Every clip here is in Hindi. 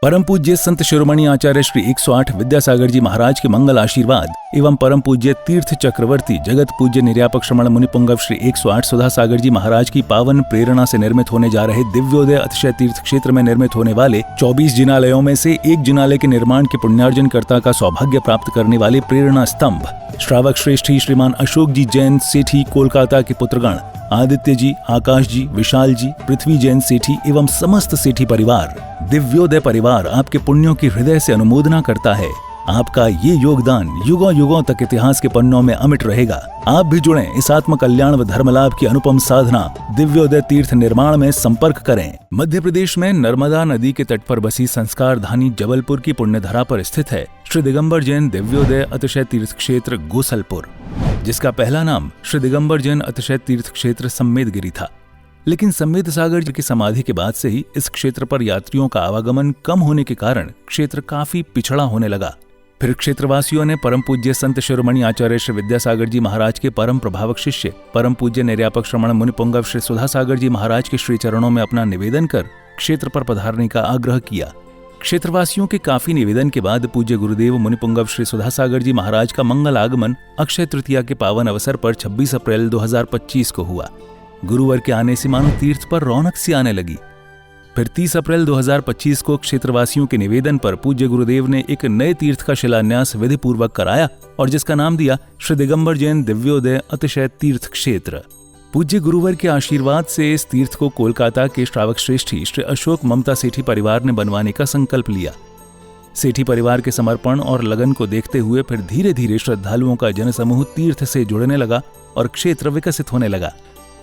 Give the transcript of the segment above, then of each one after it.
परम पूज्य संत शिरोमणि आचार्य श्री 108 विद्यासागर जी महाराज के मंगल आशीर्वाद एवं परम पूज्य तीर्थ चक्रवर्ती जगत पूज्य निर्यापक श्रमण मुनिपुंगव श्री 108 सुधा सागर जी महाराज की पावन प्रेरणा से निर्मित होने जा रहे दिव्योदय अतिशय तीर्थ क्षेत्र में निर्मित होने वाले 24 जिनालयों में से एक जिनालय के निर्माण के पुण्यार्जन कर्ता का सौभाग्य प्राप्त करने वाले प्रेरणा स्तंभ श्रावक श्रेष्ठी श्रीमान अशोक जी जैन सेठी कोलकाता के पुत्रगण आदित्य जी, आकाश जी, विशाल जी, पृथ्वी जैन सेठी एवं समस्त सेठी परिवार, दिव्योदय परिवार आपके पुण्यों की हृदय से अनुमोदना करता है। आपका ये योगदान युगों युगों तक इतिहास के पन्नों में अमिट रहेगा। आप भी जुड़ें इस आत्म कल्याण व धर्म लाभ की अनुपम साधना दिव्योदय तीर्थ निर्माण में संपर्क करें। मध्य प्रदेश में नर्मदा नदी के तट पर बसी संस्कार धानी जबलपुर की पुण्यधरा पर स्थित है श्री दिगंबर जैन दिव्योदय अतिशय तीर्थ क्षेत्र गोसलपुर, जिसका पहला नाम श्री दिगंबर जैन अतिशय तीर्थ क्षेत्र सम्मेदगिरी था। लेकिन सम्मेद सागर जी की समाधि के बाद से ही इस क्षेत्र पर यात्रियों का आवागमन कम होने के कारण क्षेत्र काफी पिछड़ा होने लगा। फिर क्षेत्रवासियों ने परम पूज्य संत शिरोमणि आचार्य श्री विद्यासागर जी महाराज के परम प्रभावक शिष्य परम पूज्य निर्यापक श्रमण मुनिपुंगव श्री सुधा सागर जी महाराज के श्री चरणों में अपना निवेदन कर क्षेत्र पर पधारने का आग्रह किया। क्षेत्रवासियों के काफी निवेदन के बाद पूज्य गुरुदेव मुनिपुंगव श्री सुधा सागर जी महाराज का मंगल आगमन अक्षय तृतीया के पावन अवसर पर 26 अप्रैल 2025 को हुआ। गुरुवार के आने से मानो तीर्थ पर रौनक सी आने लगी। फिर 30 अप्रैल 2025 को क्षेत्रवासियों के निवेदन पर पूज्य गुरुदेव ने एक नए तीर्थ का शिलान्यास विधि पूर्वक कराया और जिसका नाम दिया श्री दिगंबर जैन दिव्योदय अतिशय तीर्थ क्षेत्र। पूज्य गुरुवर के आशीर्वाद से इस तीर्थ को कोलकाता के श्रावक श्रेष्ठी श्री अशोक ममता सेठी परिवार ने बनवाने का संकल्प लिया। सेठी परिवार के समर्पण और लगन को देखते हुए फिर धीरे धीरे श्रद्धालुओं का जनसमूह तीर्थ से जुड़ने लगा और क्षेत्र विकसित होने लगा।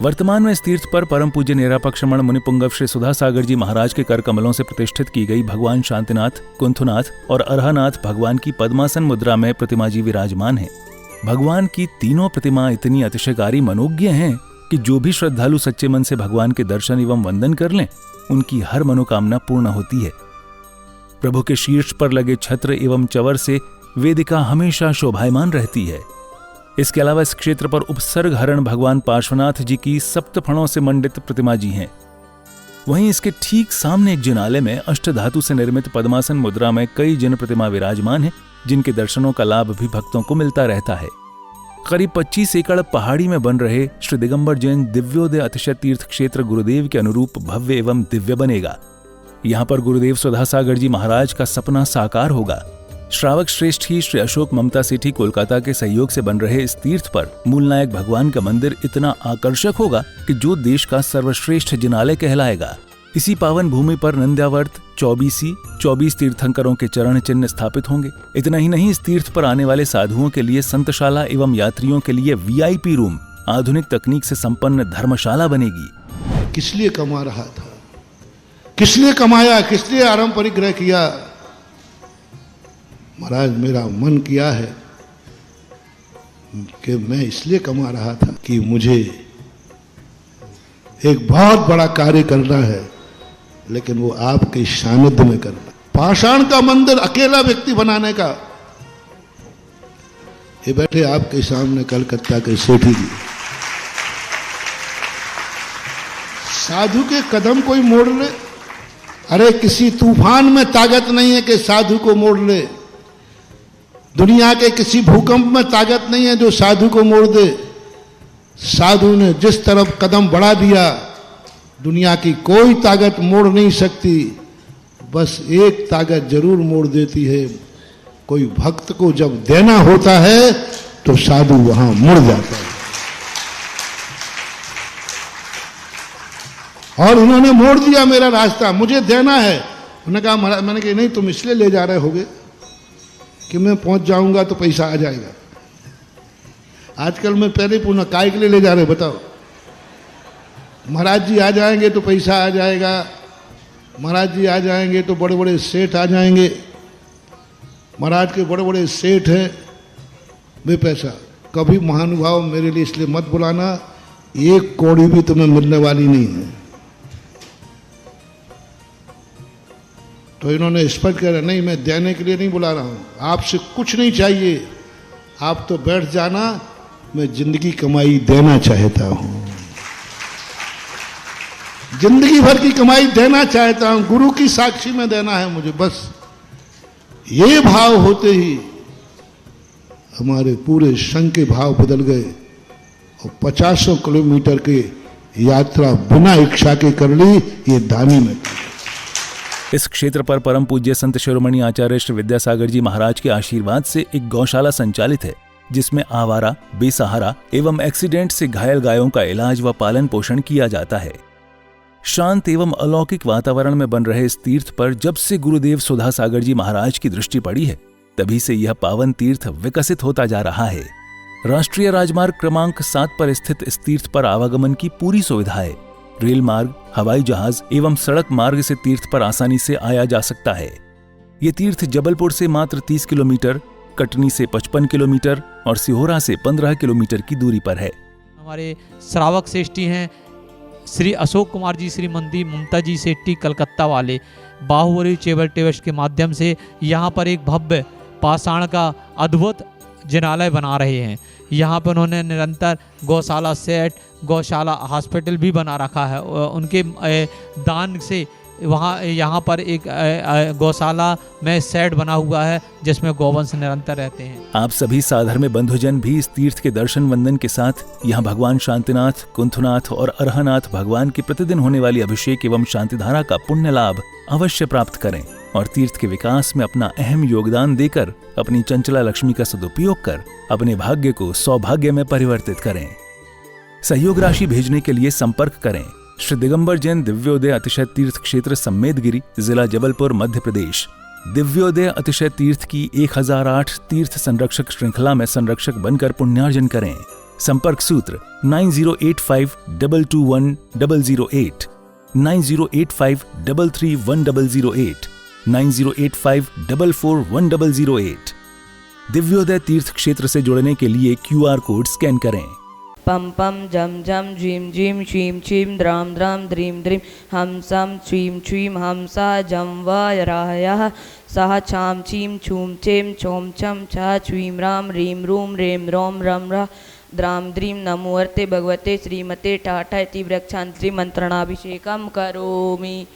वर्तमान में इस तीर्थ पर परम पूज्य निर्यापक श्रमण मुनिपुंगव श्री सुधा सागर जी महाराज के कर कमलों से प्रतिष्ठित की गई भगवान शांतिनाथ, कुंथुनाथ और अरहनाथ भगवान की पद्मासन मुद्रा में प्रतिमा जी विराजमान है। भगवान की तीनों प्रतिमा इतनी अतिशयकारी मनोज्ञ हैं कि जो भी श्रद्धालु सच्चे मन से भगवान के दर्शन एवं वंदन कर लें, उनकी हर मनोकामना पूर्ण होती है। प्रभु के शीर्ष पर लगे छत्र एवं चवर से वेदिका हमेशा शोभायमान रहती है। इसके अलावा इस क्षेत्र पर उपसर्ग हरण भगवान पार्श्वनाथ जी की सप्तफणों से मंडित प्रतिमा जी हैं। वहीं इसके ठीक सामने एक जिनालय में अष्टधातु से निर्मित पद्मासन मुद्रा में कई जिन प्रतिमा विराजमान हैं, जिनके दर्शनों का लाभ भी भक्तों को मिलता रहता है। करीब 25 एकड़ पहाड़ी में बन रहे श्री दिगंबर जैन दिव्योदय अतिशय तीर्थ क्षेत्र गुरुदेव के अनुरूप भव्य एवं दिव्य बनेगा। यहाँ पर गुरुदेव सुधा सागर जी महाराज का सपना साकार होगा। श्रावक श्रेष्ठी श्री अशोक ममता सेठी कोलकाता के सहयोग से बन रहे इस तीर्थ पर मूलनायक भगवान का मंदिर इतना आकर्षक होगा कि जो देश का सर्वश्रेष्ठ जिनालय कहलाएगा। इसी पावन भूमि पर नंद्यावर्त 24 तीर्थंकरों के चरण चिन्ह स्थापित होंगे। इतना ही नहीं, इस तीर्थ पर आने वाले साधुओं के लिए संतशाला एवं यात्रियों के लिए VIP रूम, आधुनिक तकनीक से संपन्न धर्मशाला बनेगी। किस लिए कमा रहा था, किस लिए कमाया, किस लिए आराम परिग्रह किया? महाराज मेरा मन किया है कि मैं इसलिए कमा रहा था कि मुझे एक बहुत बड़ा कार्य करना है, लेकिन वो आपके सानिध्य में करना। पाषाण का मंदिर अकेला व्यक्ति बनाने का। ये बैठे आपके सामने कलकत्ता के सेठी जी, साधु के कदम कोई मोड़ ले। अरे किसी तूफान में ताकत नहीं है कि साधु को मोड़ ले। दुनिया के किसी भूकंप में ताकत नहीं है जो साधु को मोड़ दे। साधु ने जिस तरफ कदम बढ़ा दिया, दुनिया की कोई ताकत मोड़ नहीं सकती। बस एक ताकत जरूर मोड़ देती है, कोई भक्त को जब देना होता है तो साधु वहां मुड़ जाता है। और उन्होंने मोड़ दिया मेरा रास्ता, मुझे देना है। उन्होंने कहा महाराज, मैंने कहा नहीं, तुम इसलिए ले जा रहे होगे कि मैं पहुंच जाऊंगा तो पैसा आ जाएगा। आजकल मैं पहले पूछना काय के लिए ले जा रहे बताओ? महाराज जी आ जाएंगे तो पैसा आ जाएगा, महाराज जी आ जाएंगे तो बड़े बड़े सेठ आ जाएंगे, महाराज के बड़े बड़े सेठ हैं, वे पैसा। कभी महानुभाव मेरे लिए इसलिए मत बुलाना, एक कौड़ी भी तुम्हें मिलने वाली नहीं है। तो इन्होंने स्पष्ट कहा नहीं, मैं देने के लिए नहीं बुला रहा हूं, आपसे कुछ नहीं चाहिए, आप तो बैठ जाना, मैं जिंदगी कमाई देना चाहता हूं। जिंदगी भर की कमाई देना चाहता हूं, गुरु की साक्षी में देना है मुझे, बस ये भाव होते ही हमारे पूरे संघ के भाव बदल गए और 50 किलोमीटर की यात्रा बिना इच्छा के कर ली, ये दानी में। इस क्षेत्र पर परम पूज्य संत शिरोमणि आचार्य श्री विद्यासागर जी महाराज के आशीर्वाद से एक गौशाला संचालित है, जिसमें आवारा, बेसहारा एवं एक्सीडेंट से घायल गायों का इलाज व पालन पोषण किया जाता है। शांत एवं अलौकिक वातावरण में बन रहे इस तीर्थ पर जब से गुरुदेव सुधा सागर जी महाराज की दृष्टि पड़ी है, तभी से यह पावन तीर्थ विकसित होता जा रहा है। राष्ट्रीय राजमार्ग क्रमांक 7 पर स्थित इस तीर्थ पर आवागमन की पूरी सुविधा है। रेल मार्ग, हवाई जहाज एवं सड़क मार्ग से तीर्थ पर आसानी से आया जा सकता है। ये तीर्थ जबलपुर से मात्र 30 किलोमीटर, कटनी से 55 किलोमीटर और सिहोरा से 15 किलोमीटर की दूरी पर है। हमारे श्रावक श्रेष्ठी हैं श्री अशोक कुमार जी, श्रीमती ममता जी सेट्टी कलकत्ता वाले, बाहुबली चेबल टेवश के माध्यम से यहाँ पर एक भव्य पाषाण का अद्भुत जिनालय बना रहे हैं। यहाँ पर उन्होंने निरंतर गौशाला सेट, गौशाला हॉस्पिटल भी बना रखा है। उनके दान से वहाँ यहाँ पर एक गौशाला में सेट बना हुआ है जिसमें गौवंश निरंतर रहते हैं। आप सभी साधर्म्य बंधुजन भी इस तीर्थ के दर्शन वंदन के साथ यहाँ भगवान शांतिनाथ, कुंथनाथ और अरहनाथ भगवान की प्रतिदिन होने वाली अभिषेक एवं शांतिधारा का पुण्य लाभ अवश्य प्राप्त करें और तीर्थ के विकास में अपना अहम योगदान देकर अपनी चंचला लक्ष्मी का सदुपयोग कर अपने भाग्य को सौभाग्य में परिवर्तित करें। सहयोग राशि भेजने के लिए संपर्क करें श्री दिगंबर जैन दिव्योदय अतिशय तीर्थ क्षेत्र सम्मेदगिरी, जिला जबलपुर, मध्य प्रदेश। दिव्योदय अतिशय तीर्थ की 1008 तीर्थ संरक्षक श्रृंखला में संरक्षक बनकर पुण्यार्जन करें। संपर्क सूत्र 9085221008, 9085331008, 9085441008। दिव्योदय तीर्थ क्षेत्र से जुड़ने के लिए QR कोड स्कैन करें। पम पम जम जम झीम झीम शीम शीम द्राम द्राम द्रीम द्रीम हम सम छीम छीम हम सा जम वायरायः सह छाम छीम छूम छेम छोम छम छा छीम राम रीम रूम रेम रोम रम रा द्राम द्रीम नमोर्ते भगवते श्रीमते टाटा इति वृक्षांतरी मंत्रणाभिषेकम करोमि।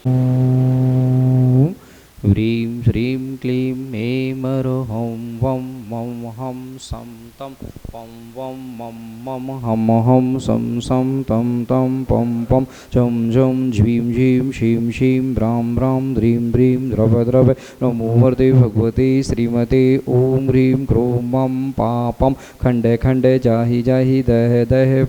ह्रीं श्रीं क्लीं ऐं ह्रौं वं मं हं सं तं पं वं मं मं हं हं सं तं तं पं पं झं झं झीं झीं शीं शीं ब्रां ब्रां द्रीं द्रीं द्रव द्रव नमो वरदे भगवते श्रीमते ॐ ह्रीं क्रों मं पापं खण्डे खण्डे जाहि जाहि दह दह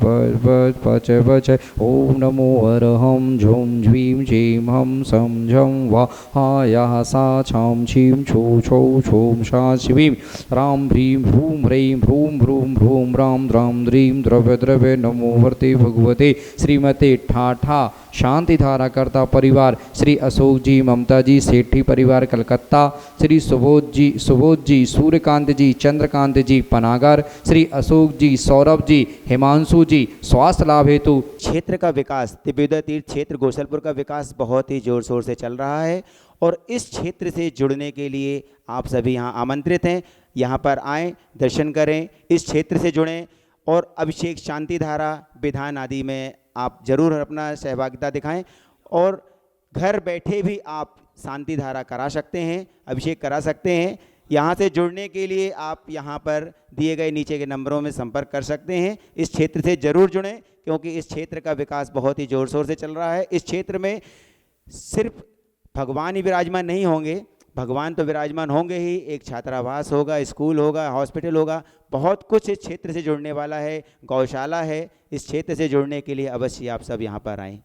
पच पच ॐ नमो अरहं झं झ्वीं झीं हं सं झं वा हायाः सा छाम छीम छो छो छोम शा शिवीं राम ह्रीं ह्रूं ह्रीं ह्रूं ह्रूं ह्रूं राम द्राम द्रीं द्रव्य द्रव्य नमो वर्ते भगवते श्रीमते ठाठा शांतिधारा कर्ता परिवार, श्री अशोक जी, ममता जी सेठी परिवार कलकत्ता, श्री सुबोध जी, सूर्यकांत जी, चंद्रकांत जी पनागर, श्री अशोक जी, सौरभ जी, हिमांशु जी स्वास्थ्य लाभ हेतु। क्षेत्र का विकास, दिव्योदय तीर्थ क्षेत्र गोसलपुर का विकास बहुत ही जोर शोर से चल रहा है और इस क्षेत्र से जुड़ने के लिए आप सभी यहाँ आमंत्रित हैं। यहाँ पर आएँ, दर्शन करें, इस क्षेत्र से जुड़ें और अभिषेक, शांतिधारा, विधान आदि में आप जरूर अपना सहभागिता दिखाएं और घर बैठे भी आप शांतिधारा करा सकते हैं, अभिषेक करा सकते हैं। यहाँ से जुड़ने के लिए आप यहाँ पर दिए गए नीचे के नंबरों में संपर्क कर सकते हैं। इस क्षेत्र से जरूर जुड़ें क्योंकि इस क्षेत्र का विकास बहुत ही ज़ोर शोर से चल रहा है। इस क्षेत्र में सिर्फ भगवान ही विराजमान नहीं होंगे, भगवान तो विराजमान होंगे ही, एक छात्रावास होगा, स्कूल होगा, हॉस्पिटल होगा, बहुत कुछ इस क्षेत्र से जुड़ने वाला है, गौशाला है। इस क्षेत्र से जुड़ने के लिए अवश्य आप सब यहाँ पर आएँ।